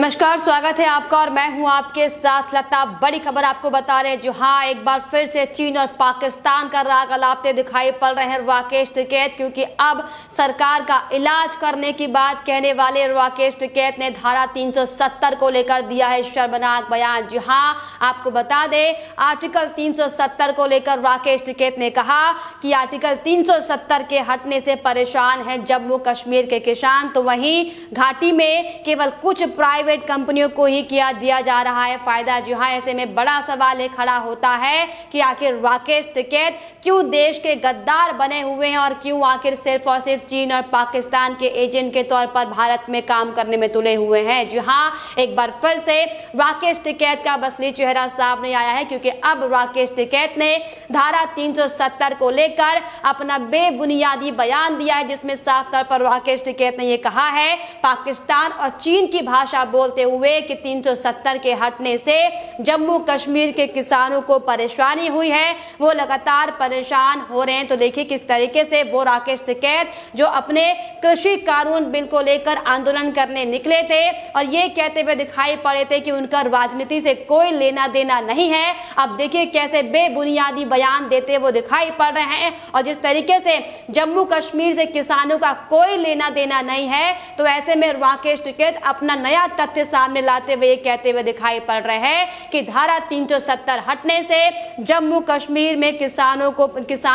नमस्कार, स्वागत है आपका और मैं हूं आपके साथ लता। बड़ी खबर आपको बता रहे हैं, जो हाँ एक बार फिर से चीन और पाकिस्तान का राग अलापते दिखाई पड़ रहे हैं राकेश टिकैत, क्योंकि अब सरकार का इलाज करने की बात कहने वाले राकेश टिकैत ने धारा 370 को लेकर दिया है शर्मनाक बयान। जी हाँ, आपको बता दें, आर्टिकल 370 को लेकर राकेश टिकैत ने कहा कि आर्टिकल 370 के हटने से परेशान है जम्मू कश्मीर के किसान, तो वहीं घाटी में केवल कुछ प्राइवेट कंपनियों को ही दिया जा रहा है फायदा। जी हाँ, ऐसे में बड़ा सवाल ये खड़ा होता है कि आखिर राकेश टिकैत क्यों देश के गद्दार बने हुए हैं और क्यों आखिर सिर्फ और सिर्फ चीन और पाकिस्तान के एजेंट के तौर पर भारत में काम करने में तुले हुए हैं। जी हाँ, एक बार फिर से राकेश टिकैत का असली चेहरा सामने आया है, क्योंकि अब राकेश टिकैत ने धारा 370 को लेकर अपना बेबुनियादी बयान दिया है, जिसमें साफ तौर पर राकेश टिकैत ने यह कहा है पाकिस्तान और चीन की भाषा बोलते हुए कि 370 के हटने से जम्मू कश्मीर के किसानों को परेशानी हुई है, वो लगातार परेशान हो रहे हैं। तो देखिए किस तरीके से वो राकेश टिकैत जो अपने कृषि कानून बिल को लेकर आंदोलन करने निकले थे और ये कहते हुए दिखाई पड़े थे कि उनका राजनीति से कोई लेना देना नहीं है, अब देखिए कैसे बेबुनियादी बयान देते वो दिखाई पड़ रहे हैं। और जिस तरीके से जम्मू कश्मीर से किसानों का कोई लेना देना नहीं है, तो ऐसे में राकेश टिकैत अपना नया तथ्य सामने लाते हुए कहते हुए दिखाई पड़ रहे हैं कि धारा 370 हटने से जम्मू कश्मीर में किसान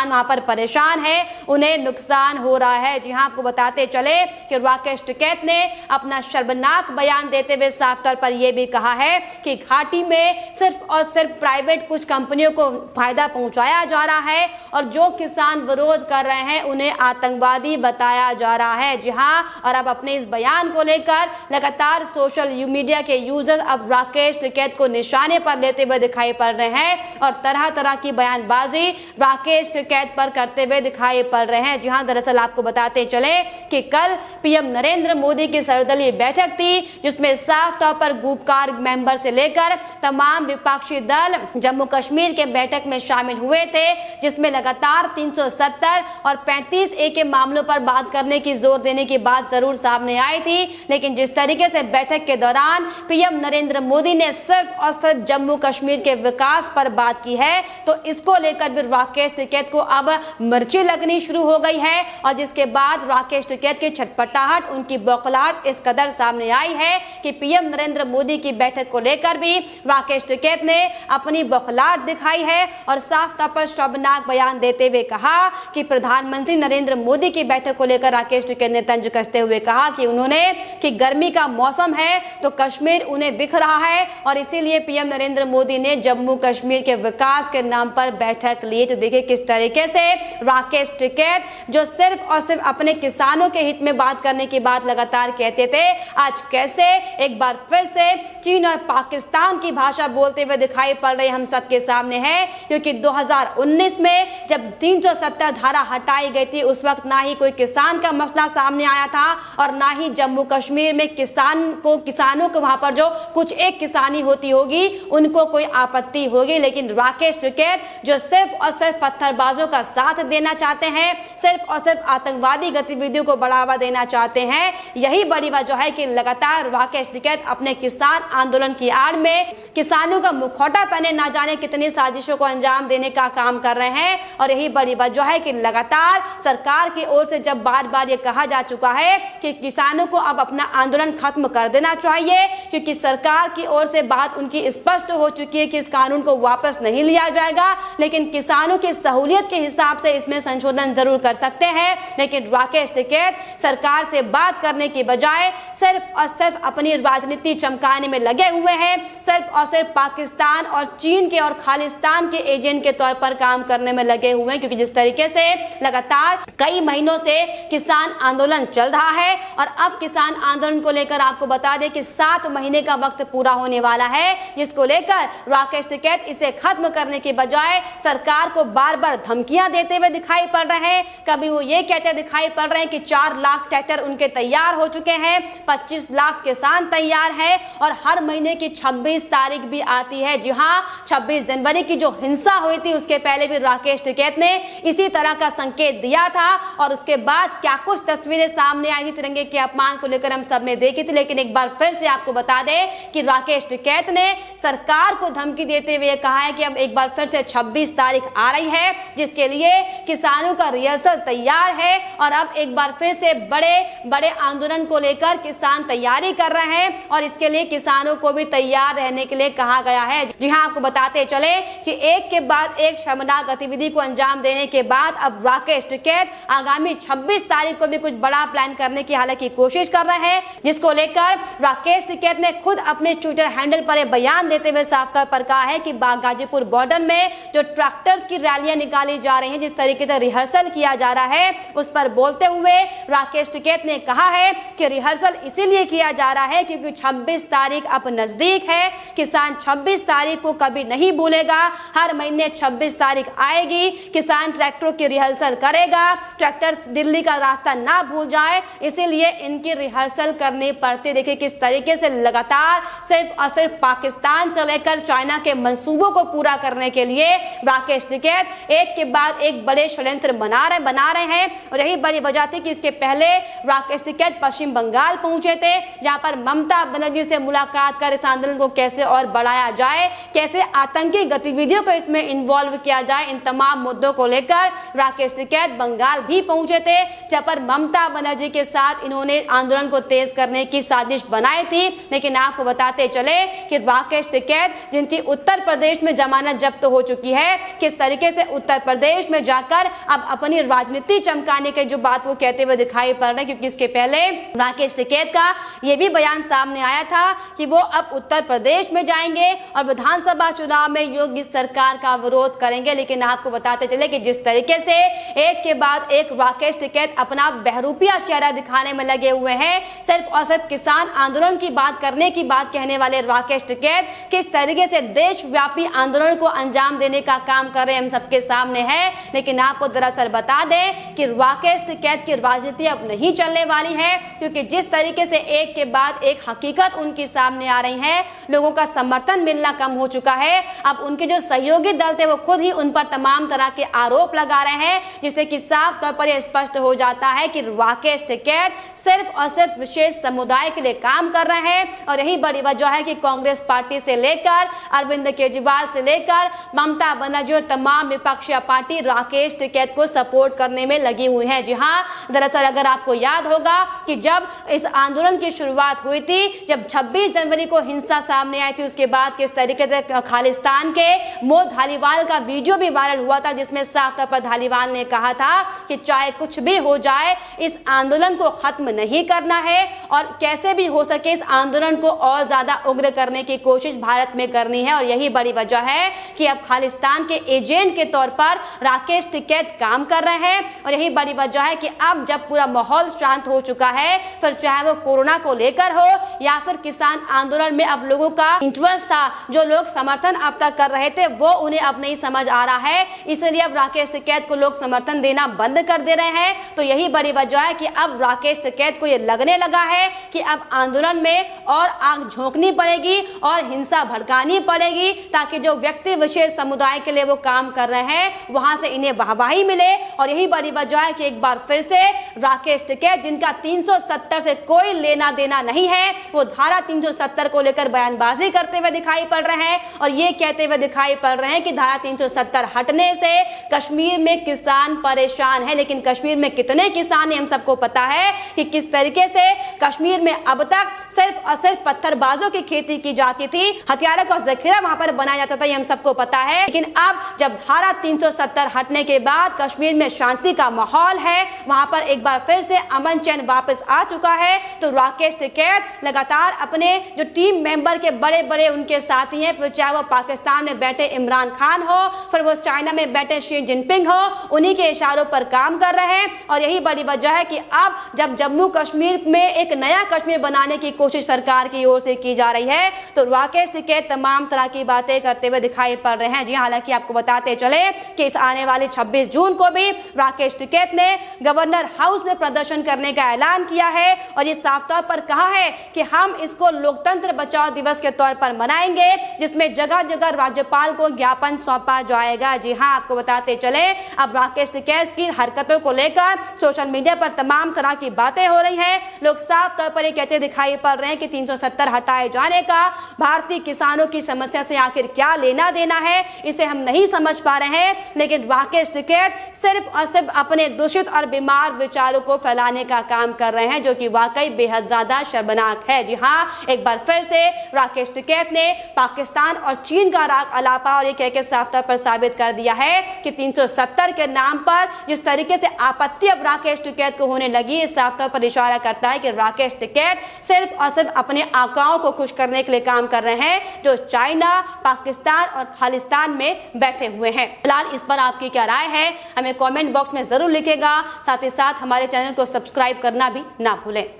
वहां पर परेशान है, उन्हें नुकसान हो रहा है। जी हां, आपको बताते चले कि राकेश टिकैत ने अपना शर्मनाक बयान देते हुए साफ तौर पर यह भी कहा है कि घाटी में सिर्फ और सिर्फ प्राइवेट कुछ कंपनियों को फायदा पहुंचाया जा रहा है और जो किसान विरोध कर रहे हैं उन्हें आतंकवादी बताया जा रहा है। जी हां, और अब अपने इस बयान को लेकर लगातार सोशल मीडिया के यूजर अब राकेश टिकैत को निशाने पर लेते हुए दिखाई पड़ रहे हैं और तरह तरह की बयानबाजी राकेश टिकैत पर करते हुए दिखाई पड़ रहे हैं। जी हां, दरअसल आपको बताते चले कि कल पीएम नरेंद्र मोदी की सर्वदलीय बैठक थी, जिसमें साफ तौर पर गुपकार मेंबर से लेकर तमाम विपक्षी दल जम्मू कश्मीर के बैठक में शामिल हुए थे, जिसमें लगातार 370 और 35A के मामलों पर बात करने की जोर देने की बात जरूर सामने आई थी। लेकिन जिस तरीके से बैठक के दौरान पीएम नरेंद्र मोदी ने सिर्फ और सिर्फ जम्मू कश्मीर के विकास पर बात की है, तो इसको लेकर भी राकेश टिकैत को अब मिर्ची लगनी शुरू हो गई है। और जिसके बाद राकेश टिकैत की छटपटाहट, उनकी बौखलाहट इस कदर सामने आई है कि पीएम नरेंद्र मोदी की बैठक को लेकर भी राकेश टिकैत ने अपनी बौखलाहट दिखाई है और साफ तौर पर शर्मनाक बयान देते हुए कहा कि प्रधानमंत्री नरेंद्र मोदी की बैठक को लेकर राकेश टिकैत ने तंज कसते हुए कहा कि उन्होंने कि गर्मी का मौसम है तो कश्मीर उन्हें दिख रहा है और इसीलिए पीएम नरेंद्र मोदी ने जम्मू कश्मीर के विकास के नाम पर बैठक ली। तो देखिए किस तरीके से राकेश टिकैत जो सिर्फ और सिर्फ अपने किसानों के हित में बात करने की बात लगातार कहते थे, आज कैसे एक बार फिर से चीन और पाकिस्तान की भाषा बोलते हुए दिखाई पड़ रहे हम सबके सामने है। क्योंकि 2019 में जब 370 धारा हटाई गई थी, उस वक्त ना ही कोई किसान का मसला सामने आया था और ना ही जम्मू कश्मीर में किसानों को वहां पर जो कुछ एक किसानी होती होगी उनको कोई आपत्ति होगी। लेकिन राकेश टिकैत जो सिर्फ और सिर्फ पत्थरबाजों का साथ देना चाहते हैं, सिर्फ और सिर्फ आतंकवादी गतिविधियों को बढ़ावा देना चाहते हैं, यही बड़ी वजह है कि लगातार राकेश टिकैत अपने किसान आंदोलन की आड़ में किसानों का मुखौटा पहने ना जाने कितनी साजिशों को अंजाम देने का काम कर रहे हैं। और यही बड़ी वजह है कि लगातार सरकार की ओर से जब बार बार ये कहा जा चुका है कि किसानों को अब अपना आंदोलन खत्म कर देना चाहिए, क्योंकि सरकार की ओर से बात उनकी स्पष्ट हो चुकी है कि इस कानून को वापस नहीं लिया जाएगा, लेकिन किसानों की सहूलियत के हिसाब से इसमें संशोधन जरूर कर सकते हैं। लेकिन राकेश टिकैत सरकार से बात करने की बजाय सिर्फ और सिर्फ अपनी राजनीति चमकाने में लगे हुए हैं, सिर्फ और सिर्फ पाकिस्तान और चीन के और खालिस्तान के एजेंट के तौर पर काम करने में लगे हुए हैं। क्योंकि जिस तरीके से लगातार कई महीनों से किसान आंदोलन चल रहा है और अब किसान आंदोलन को लेकर आपको बता दें कि 7 महीने का वक्त पूरा होने वाला है, जिसको लेकर राकेश टिकैत इसे खत्म करने के बजाय सरकार को बार बार धमकियां देते हुए दिखाई पड़ रहे हैं। कभी वो ये कहते दिखाई पड़ रहे हैं कि 4 लाख ट्रैक्टर उनके तैयार हो चुके हैं, 25 लाख किसान तैयार है और हर महीने की 26 तारीख भी आती है। जी हाँ, 26 जनवरी की जो हिंसा हुई थी उसके पहले भी राकेश टिकैत ने इसी तरह का संकेत दिया था और उसके बाद क्या कुछ तस्वीरें सामने आई थी तिरंगे के अपमान को लेकर हम सब ने देखी थी। लेकिन एक बार फिर से आपको बता दें कि राकेश टिकैत ने सरकार को धमकी देते हुए कहा है कि अब एक बार फिर से 26 तारीख आ रही है, जिसके लिए किसानों का रिहर्सल तैयार है और अब एक बार फिर से बड़े बड़े आंदोलन को लेकर किसान तैयारी कर रहे हैं और इसके लिए किसानों को भी तैयार रहने के लिए कहा गया है। जी हां, आपको बताते चले कि एक के बाद एक शर्मनाक गतिविधि को अंजाम देने के बाद अब राकेश टिकैत आगामी 26 तारीख को भी कुछ बड़ा प्लान करने की हालांकि कोशिश कर रहे हैं, जिसको लेकर राकेश टिकैत ने खुद अपने ट्विटर हैंडल पर बयान देते हुए साफ तौर पर कहा है कि गाजीपुर बॉर्डर में जो ट्रैक्टर्स की रैलियां निकाली जा रही हैं, जिस तरीके से रिहर्सल किया जा रहा है, उस पर बोलते हुए राकेश टिकैत ने कहा है कि रिहर्सल इसीलिए किया जा रहा है क्योंकि 26 तारीख अब नजदीक है। किसान 26 तारीख को कभी नहीं भूलेगा, हर महीने 26 तारीख आएगी, किसान ट्रैक्टरों की रिहर्सल करेगा, ट्रैक्टर दिल्ली का रास्ता ना भूल जाए, इसीलिए इनकी रिहर्सल करनी पड़ती। देखिए किस तरीके से लगातार सिर्फ और सिर्फ पाकिस्तान से लेकर चाइना के मंसूबों को पूरा करने के लिए राकेश टिकैत एक के बाद एक बड़े षड्यंत्र बना रहे हैं। और यही बड़ी वजह थी कि इसके पहले राकेश टिकैत पश्चिम बंगाल पहुंचे थे, जहां पर ममता बनर्जी से मुलाकात कर इस आंदोलन को कैसे और बढ़ाया जाए, कैसे आतंकी गतिविधियों को इसमें इन्वॉल्व किया जाए, इन तमाम मुद्दों को लेकर राकेश टिकैत बंगाल भी पहुंचे थे, जहां पर ममता बनर्जी के साथ इन्होंने आंदोलन को तेज करने की साजिश बनाई थी। लेकिन आपको बताते चले कि राकेश टिकैत, जिनकी उत्तर प्रदेश में जमानत जब्त हो चुकी है, किस तरीके से उत्तर प्रदेश में जाकर अब अपनी राजनीति चमकाने के जो बात वो कहते हुए दिखाई पड़ रहे, क्योंकि इसके पहले राकेश टिकैत का यह भी बयान सामने आया था कि वो अब उत्तर प्रदेश में जाएंगे और विधानसभा चुनाव में योगी सरकार का विरोध करेंगे। लेकिन आपको बताते चले कि जिस तरीके से एक के बाद एक राकेश टिकैत अपना बहरूपिया चेहरा दिखाने में लगे हुए हैं, सिर्फ और सिर्फ किसान आंदोलन की बात करने की बात कहने वाले राकेश टिकैत किस तरीके से देशव्यापी आंदोलन को अंजाम देने का काम कर रहे हैं हम सबके सामने है। लेकिन आपको दरअसल बता दें कि राकेश टिकैत की राजनीति अब नहीं चलने वाली है, क्योंकि जिस तरीके से एक के बाद एक हकीकत उनकी सामने आ रही है, लोगों का समर्थन मिलना कम हो चुका है। अब उनके जो सहयोगी दल थे वो खुद ही उन पर तमाम तरह के आरोप लगा रहे हैं, जिससे कि साफ तौर पर यह स्पष्ट हो जाता है कि राकेश टिकैत सिर्फ और सिर्फ विशेष समुदाय के लिए काम कर रहे हैं। और यही बड़ी वजह है कि कांग्रेस पार्टी से लेकर अरविंद केजरीवाल से लेकर ममता बनर्जी और तमाम विपक्षी पार्टी राकेश टिकैत को सपोर्ट करने में लगी हुई है। जी हाँ, दरअसल अगर आपको याद होगा कि जब इस आंदोलन की शुरुआत हुई थी, जब 26 जनवरी को हिंसा सामने आई थी, उसके बाद किस तरीके से खालिस्तान के मो धालीवाल का वीडियो भी वायरल हुआ था, जिसमें साफ तौर पर धालीवाल ने कहा था कि चाहे कुछ भी हो जाए, इस आंदोलन को खत्म नहीं करना है और कैसे भी हो सके इस आंदोलन को और ज्यादा उग्र करने की कोशिश भारत में करनी है। और यही बड़ी वजह है कि अब खालिस्तान के एजेंट के तौर पर राकेश टिकैत काम कर रहे हैं। और यही बड़ी वजह है कि अब जब पूरा माहौल शांत हो चुका है, फिर चाहे वो कोरोना को लेकर हो या फिर किसान आंदोलन में अब लोगों का इंटरेस्ट था, जो लोग समर्थन अब तक कर रहे थे वो उन्हें अब नहीं समझ आ रहा है, इसलिए अब राकेश टिकैत को लोग समर्थन देना बंद कर दे रहे हैं। तो यही बड़ी वजह है कि अब राकेश टिकैत को ये लगने लगा है कि अब आंदोलन में और आग झोंकनी पड़ेगी और हिंसा भड़कानी पड़ेगी, ताकि जो व्यक्ति विशेष समुदाय के लिए वो काम कर रहे हैं वहां से इन्हें वाहवाही मिले। और यही बड़ी वजह है कि एक बार फिर से राकेश टिकैत, जिनका 370 से कोई लेना देना नहीं है, वो धारा 370 को लेकर बयानबाजी करते हुए दिखाई पड़ रहे हैं और ये कहते हुए दिखाई पड़ रहे हैं कि धारा 370 हटने से कश्मीर में किसान परेशान है। लेकिन कश्मीर में कितने किसान हैं हम सबको पता है कि किस तरीके से कश्मीर में अब तक सिर्फ और सिर्फ पत्थरबाजों की खेती की जाती थी, हथियारों का जखीरा वहां पर बनाया जाता था, ये हम सबको पता है। लेकिन अब जब धारा 370 हटने के बाद कश्मीर में शांति का माहौल है, वहां पर एक बार फिर से अमन चैन वापस आ चुका है, तो राकेश टिकैत लगातार अपने जो टीम मेंबर के बड़े बड़े उनके साथी हैं, फिर चाहे वो पाकिस्तान में बैठे इमरान खान हो, फिर वो चाइना में बैठे शी जिनपिंग हो, उन्हीं के इशारों पर काम कर रहे हैं। और यही बड़ी वजह है कि अब जब जम्मू कश्मीर में एक नया कश्मीर बनाने की कोशिश सरकार की ओर से की जा रही है, तो राकेश टिकैत तमाम तरह की बातें करते हुए दिखाई पड़ रहे हैं। जी हालांकि आपको बताते चले कि इस आने वाली 26 जून को भी राकेश टिकैत ने गवर्नर हाउस में प्रदर्शन करने का ऐलान किया है और ये साफ तौर पर कहा है कि हम इसको लोकतंत्र बचाओ दिवस के तौर पर मनाएंगे, जिसमें जगह जगह राज्यपाल को ज्ञापन सौंपा जाएगा। जी हाँ, आपको बताते चले अब राकेश टिकैत की हरकतों को लेकर सोशल मीडिया पर तमाम तरह की बातें हो रही हैं। लोग साफ तौर पर ये कहते दिखाई दिखाई पड़ रहे हैं कि 370 हटाए जाने का भारतीय किसानों की समस्या से आखिर क्या लेना देना है, इसे हम नहीं समझ पा रहे हैं। लेकिन राकेश टिकैत सिर्फ और सिर्फ अपने दूषित और बीमार विचारों को फैलाने का काम कर रहे हैं, जो कि वाकई बेहद ज्यादा शर्मनाक है। जी हाँ, एक बार फिर से राकेश टिकैत ने पाकिस्तान और चीन का राग अलापा और ये कह के साफ तौर पर साबित कर दिया है कि 370 के नाम पर जिस तरीके से आपत्ति अब राकेश टिकैत को होने लगी, इस साफ तौर पर इशारा करता है कि राकेश टिकैत सिर्फ और सिर्फ अपने आकाओं को खुश करने के लिए काम कर रहे हैं, जो चाइना, पाकिस्तान और खालिस्तान में बैठे हुए हैं। फिलहाल इस पर आपकी क्या राय है, हमें कमेंट बॉक्स में जरूर लिखेगा। साथ ही साथ हमारे चैनल को सब्सक्राइब करना भी ना भूलें।